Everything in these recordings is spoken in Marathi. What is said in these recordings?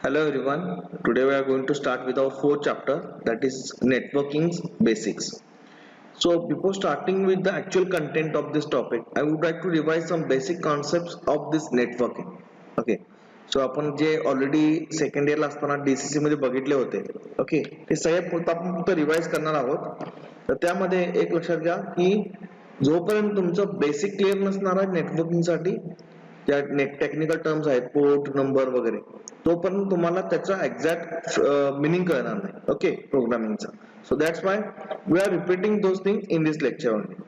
Hello everyone. Today we are going to start with our fourth chapter, that is networking's basics. So before starting with the actual content of this topic, I would like to revise some basic concepts of this networking. Okay. So आपण जे ऑलरेडी सेकंड इयरला असताना डीसीसी मध्ये बघितले होते, ओके, ते सगळे आपण फक्त रिवाइज करणार आहोत. तर त्यामध्ये एक लक्षात घ्या की जोपर्यंत तुमचं बेसिक क्लिअर नसणार आहे नेटवर्किंगसाठी, ज्या टेक्निकल टर्म्स आहेत, पोर्ट नंबर वगैरे, तोपर्यंत तुम्हाला त्याचा एक्झॅक्ट मिनिंग कळणार नाही, ओके, प्रोग्रामिंगचा. So that's why we are repeating those things in this lecture only.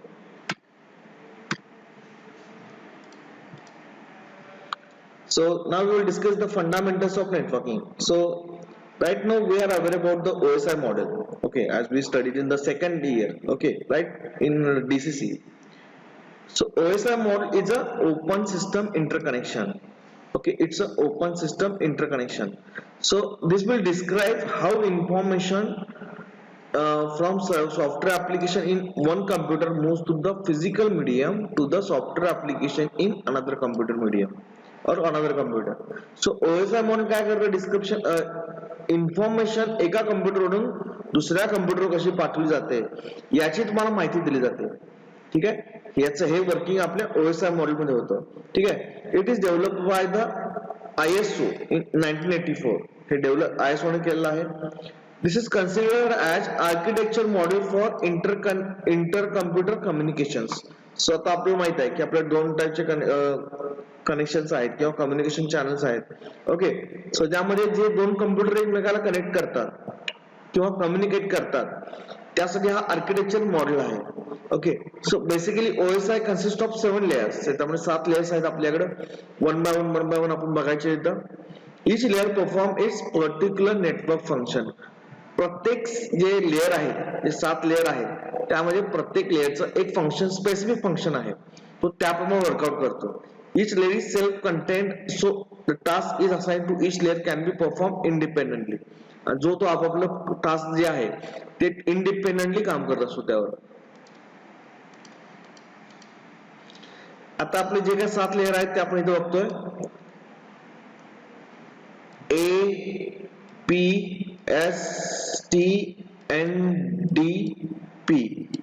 So now we will discuss the fundamentals of networking. So right now we are aware about the OSI model, okay, as we studied in the second year, okay, right, in DCC. So OSI model is a open system interconnection. Okay, it's an open system interconnection. So this will describe how information from software application in one computer moves to the physical medium to the software application in another computer medium or another computer. So OSI model काय करतं, डिस्क्रिप्शन, इन्फॉर्मेशन एका कम्प्युटरवरून दुसऱ्या कम्प्युटर कशी पाठवली जाते याची तुम्हाला माहिती दिली जाते. ठीक आहे, याचं हे वर्किंग आपल्या OSI मॉडेल मध्ये होतं. ठीक आहे, it is developed by the ISO in 1984. हे डेव्हलप ISO ने केलेलं आहे. This is considered as architecture model for inter-computer communications. So आता आपल्याला माहित आहे की आपल्या दोन टाईपचे कनेक्शन्स आहेत किंवा कम्युनिकेशन चॅनल्स आहेत. ओके, सो ज्यामध्ये जे दोन कम्प्युटर एकमेकाला कनेक्ट करतात किंवा कम्युनिकेट करतात त्यासाठी हा आर्किटेक्चर मॉडेल आहे. Okay, so basically OSI consist of 7 layers. त्यामुळे 7 लेयर्स आहेत आपल्याकडे. वन बाय वन आपण बघायचे इथं. Each layer perform it's particular network function. प्रत्येक जे लेयर आहे, जे 7 लेयर आहेत, त्यामध्ये प्रत्येक लेयरचं एक फंक्शन, स्पेसिफिक फंक्शन आहे, तो त्याप्रमाणे वर्कआउट करतो. Each layer is self content, so the task is assigned to each layer can be perform independently. जो तो आपापलं टास्क जे आहे ते इंडिपेंडेंटली काम करत असतो त्यावर. आता आपले जे काही 7 लेयर आहेत ते आपण इथे बघतोय. A P S T N D P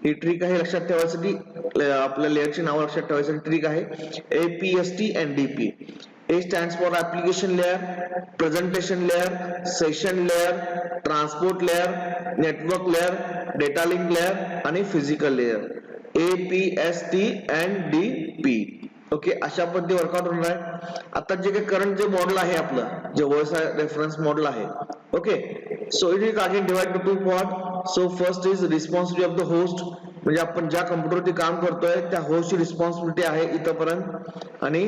he trick आहे लक्षात ठेवायसाठी. आपल्या लेयरची नाव लक्षात ठेवायसाठी ट्रिक आहे A P S T N D P. A stands for application layer, presentation layer, session layer, transport layer, network layer, data link layer आणि physical layer. A P S T and D P. Okay, अशा पद्धती वर्कआउट होणार आहे. आता जे काही करंट जे मॉडेल आहे आपलं, जे OSI रेफरन्स मॉडेल आहे, okay, so it is again divide two 2 part. So first is responsibility of the host, म्हणजे आपण ज्या कम्प्युटरवरती काम करतोय त्या होस्टची रिस्पॉन्सिबिलिटी आहे इथपर्यंत. आणि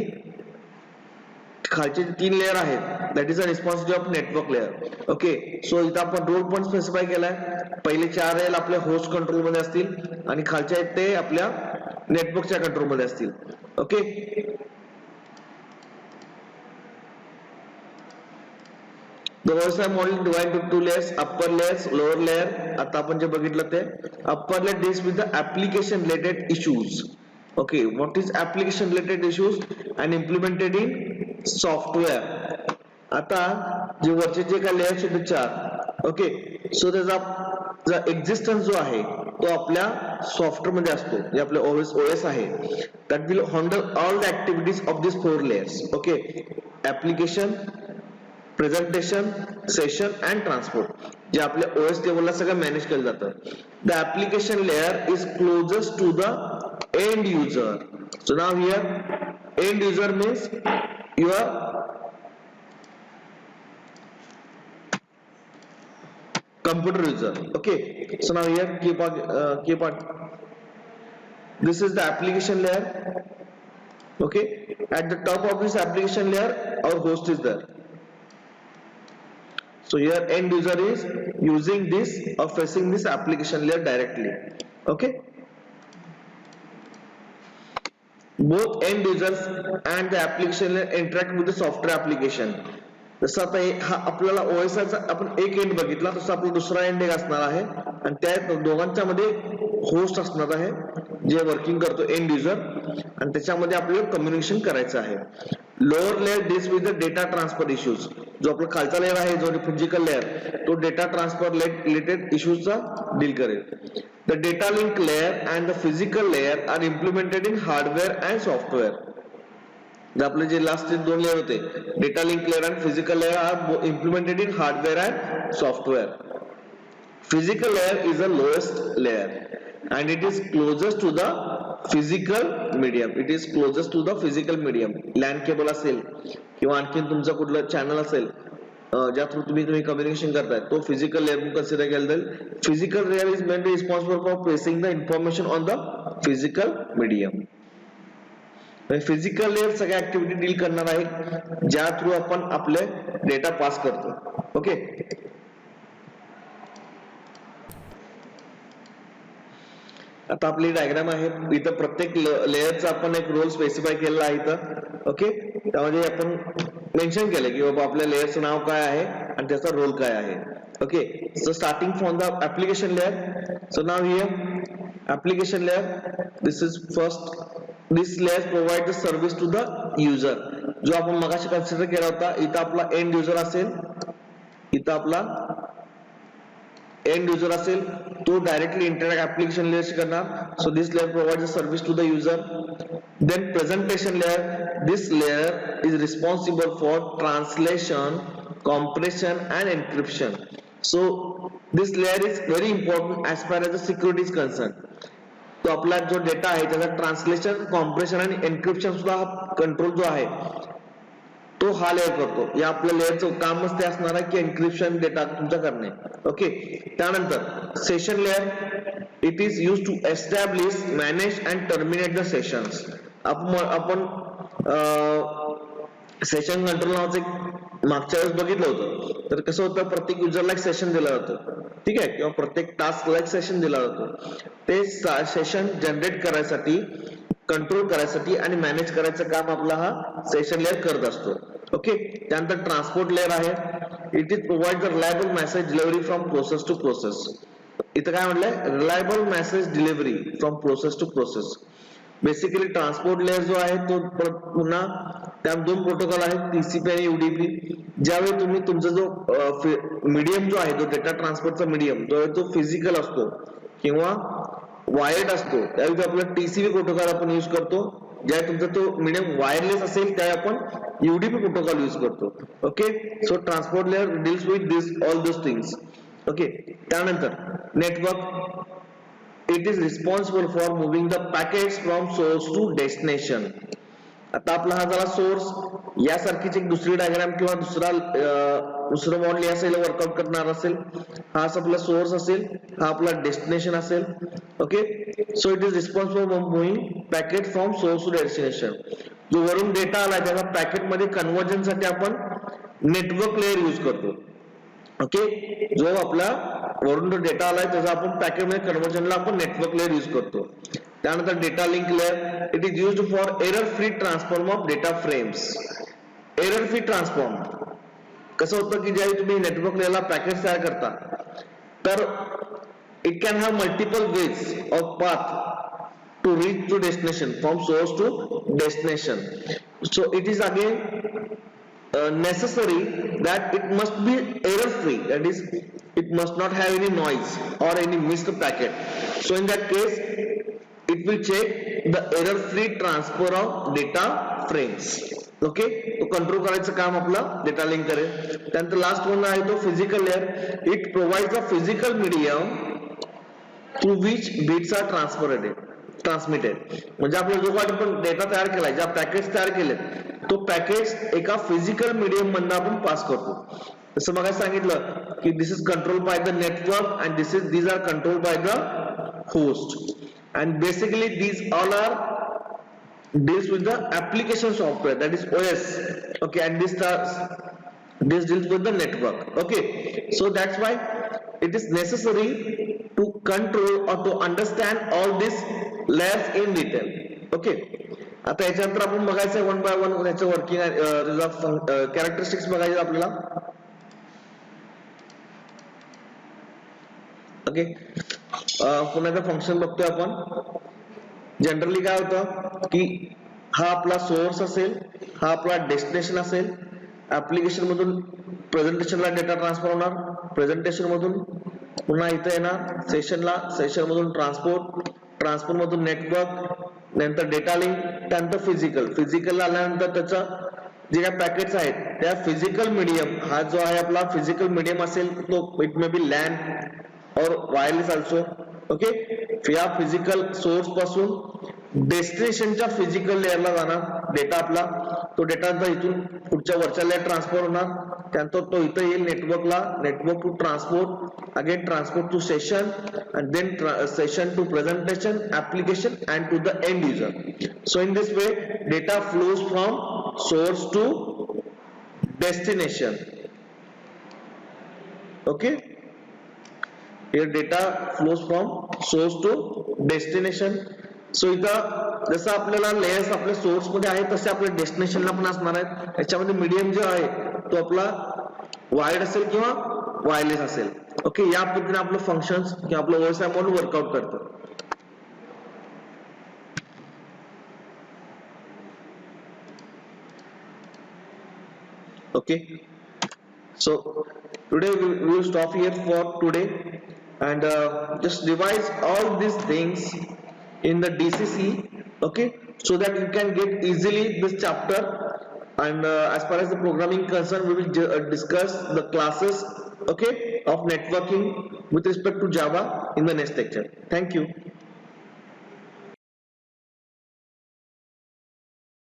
खालचे 3 लेयर आहेत, that is a responsibility of network layer. Okay, so इथं आपण रोल पण स्पेसिफाय केलाय. पहिले 4 लेयर आपल्या होस्ट कंट्रोल मध्ये असतील आणि खालच्या आहेत ते आपल्या नेटवर्कच्या कंट्रोल मध्ये असतील. Okay, the OSI model divided into 2 layers, upper layers, lower layer. आता आपण जे बघितलं ते upper layer deals with the application related issues. Okay, what is application related issues and implemented in software. आता जे वरचे जे काही लेयर्स होते 4, ओके, सो त्याचा एक्झिस्टन्स जो आहे तो आपल्या सॉफ्टवेअर मध्ये असतो, जे आपले OS आहे, that will handle all the activities of these 4 layers. Okay, application, presentation, session and transport, जे आपल्या OS लेवलला सगळं मॅनेज केलं जातं. The application layer is closest to the end user. So now here end user means your computer user. Okay, so now here keep on this is the application layer. Okay, at the top of this application layer our host is there. So here end user is using this or facing this application layer directly. Okay, both end users and the application layer interact with the software application. जसं आता हा आपल्याला OSI चा आपण एक एंड बघितला, तसं आपला दुसरा एंड एक असणार आहे आणि त्या दोघांच्या मध्ये होस्ट असणार आहे जे वर्किंग करतो एंड युजर, आणि त्याच्यामध्ये आपल्याला कम्युनिकेशन करायचं आहे. Lower layer deals with the data transfer issues. जो आपला खालचा लेअर आहे जो फिजिकल लेअर तो डेटा ट्रान्सफर रिलेटेड इश्यूजचा डील करेल. The data link layer and the physical layer are implemented in hardware and software. आपले जे लास्ट दोन लेअर होते data link layer and physical layer are implemented in hardware and software. Physical layer is the lowest layer and it is closest to the physical medium. It is closest to the physical medium. LAN cable असेल किंवा आणखीन तुमचा कुठला चॅनल असेल ज्या थ्रू तुम्ही कम्युनिकेशन करताय तो फिजिकल लेअर म्हणून कन्सिडर केला जाईल. Physical layer is mainly responsible for placing the information on the physical medium. Physical layer सगळ्या ऍक्टिव्हिटी डील करणार आहे ज्या थ्रू आपण आपले डेटा पास करतो. ओके, आता आपली डायग्राम आहे इथं प्रत्येक लेअरचा आपण एक रोल स्पेसिफाय केलेला आहे इथं. ओके, त्यामध्ये आपण मेन्शन केलं की बाबा आपल्या लेअरचं नाव काय आहे आणि त्याचा रोल काय आहे. Okay, so starting from the application layer. So now here application layer, this is first. This layer provide the service to the user. जो आपण मगाशी कन्सिडर केला होता इथं आपला एंड युजर असेल, इथं आपला एंड युजर असेल तो डायरेक्टली इंटरॅक्ट ऍप्लिकेशन लेअरशी करणार. So this layer provides a service to the user. Then presentation layer. This layer is responsible for translation, compression and encryption. So this layer is very important as far as the security is concern. तो आपला जो डेटा आहे त्याचा ट्रान्सलेशन, कॉम्प्रेशन आणि एन्क्रिप्शन सुद्धा हा कंट्रोल जो आहे तो हा लेअर करतो. या आपल्या लेअरचं कामच ते असणार आहे की एन्क्रिप्शन डेटा तुमचा करणे. ओके, त्यानंतर session layer. It is use to establish, manage and terminate the sessions. आपण सेशन कंट्रोल नावाचं एक मागच्या वेळेस बघितलं होतं. तर कसं होतं प्रत्येक युजरला एक सेशन दिलं जातं, ठीक आहे, किंवा प्रत्येक टास्कला एक सेशन दिला जातो. ते सेशन जनरेट करायसाठी, कंट्रोल करायसाठी आणि मॅनेज करायचं काम आपला हा सेशन लेअर करत असतो. ओके, त्यानंतर ट्रान्सपोर्ट लेअर आहे. It is provide the reliable message delivery from process to process. इथं काय म्हटलंय, reliable message delivery from process to process. Basically transport layer जो आहे तो पुन्हा त्या दोन प्रोटोकॉल आहेत, टीसीपी आणि युडीपी. ज्यावेळी तुम्ही तुमचा जो मीडियम जो आहे, जो डेटा ट्रान्सफरचा मीडियम जो आहे तो फिजिकल असतो किंवा वायर्ड असतो, त्यावेळी आपला टीसीपी प्रोटोकॉल आपण यूज करतो. ज्यावेळी तुमचा तो मीडियम वायरलेस असेल त्यावेळी आपण युडीपी प्रोटोकॉल यूज करतो. Okay, so transport layer deals with this all those things. Okay, त्यानंतर network. It is responsible for moving the packets from source to destination. आता आपला हा झाला सोर्स. यासारखीच एक दुसरी डायग्राम किंवा दुसरं मॉडेल असेल वर्कआउट करणार असेल. हा आपला सोर्स असेल, हा आपला डेस्टिनेशन असेल. Okay, so it is responsible for moving packet from source to destination. जो वरून डेटा आला त्याला पॅकेट मध्ये कन्व्हर्जन साठी आपण नेटवर्क लेअर यूज करतो. ओके, जो आपला वरून जो डेटा आलाय त्याचा आपण पॅकेट मध्ये कन्व्हर्जनला आपण नेटवर्क लेअर यूज करतो. त्यानंतर data link layer. It is used for error free transform of data frames. Error free transform कसं होतं की ज्यावेळी तुम्ही नेटवर्क लेअरला पॅकेट तयार करता तर it can have multiple ways of path to reach to destination from source to destination. So it is again necessary that it must be error free, that is it must not have any noise or any missed packet. So in that case it will check the error free transfer of data frames. Okay, तो कंट्रोल करायचं काम आपलं डेटा लिंक करेल. त्यानंतर लास्ट वन आहे तो physical layer. It provides a physical medium through which bits are transmitted. म्हणजे आपला जो काही आपण डेटा तयार केलाय, ज्या पॅकेट्स तयार केले तो पॅकेट्स एका फिजिकल मीडियम मधून आपण पास करतो. जसं मग सांगितलं की this is control by the network and these are controlled by the host, and basically these all are deals with the application software, that is OS. Okay, and this deals with the network. Okay, so that's why it is necessary to control or to understand all these layers in detail. Okay, आता याच्यानंतर आपण बघायचं वन बाय वन याचं वर्किंग कॅरेक्टरिस्टिक्स बघायचे आपल्याला. ओके, पुन्हा फंक्शन बघतोय आपण. जनरली काय होतं की हा आपला सोर्स असेल, हा आपला डेस्टिनेशन असेल ऍप्लिकेशन मधून प्रेझेंटेशनला डेटा ट्रान्सफर होणार, प्रेझेंटेशन मधून पुन्हा इथे येणार सेशनला, सेशन मधून ट्रान्सपोर्ट, ट्रान्सपोर्ट मधून नेटवर्क, नंतर डेटा लिंक, त्यानंतर फिजिकल, फिजिकल आल्यानंतर त्याचं जे काही पॅकेट्स आहेत त्या फिजिकल मीडियम, हा जो आहे आपला फिजिकल मीडियम असेल तो इट मे बी लॅन और वायरलेस ऑल्सो. ओके, या फिजिकल सोर्स पासून डेस्टिनेशनच्या फिजिकल लेअरला जाणार डेटा आपला, तो डेटा इथून पुढच्या वरच्या लेअर ट्रान्सफर होणार, त्यानंतर तो इथं येईल नेटवर्कला, network to transport, again transport to session, and then session to presentation, application and to the end user. So in this way data flows from source to destination. Okay, here data flows from source to destination. So इथं जसं आपल्याला लेयर्स आपल्या सोर्स मध्ये आहे तसे आपल्या डेस्टिनेशनला पण असणार आहेत. याच्यामध्ये मीडियम जो आहे तो आपला वायर्ड असेल किंवा वायरलेस असेल. ओके, या पद्धतीने आपलं फंक्शन्स किंवा आपलं व्यवसाय मॉडेल वर्कआउट करतं. Okay, so today we will stop here for today, and just revise all these things in the DCC. Okay, so that you can get easily this chapter, and as far as the programming concerned, we will discuss the classes, okay, of networking with respect to Java in the next lecture. Thank you.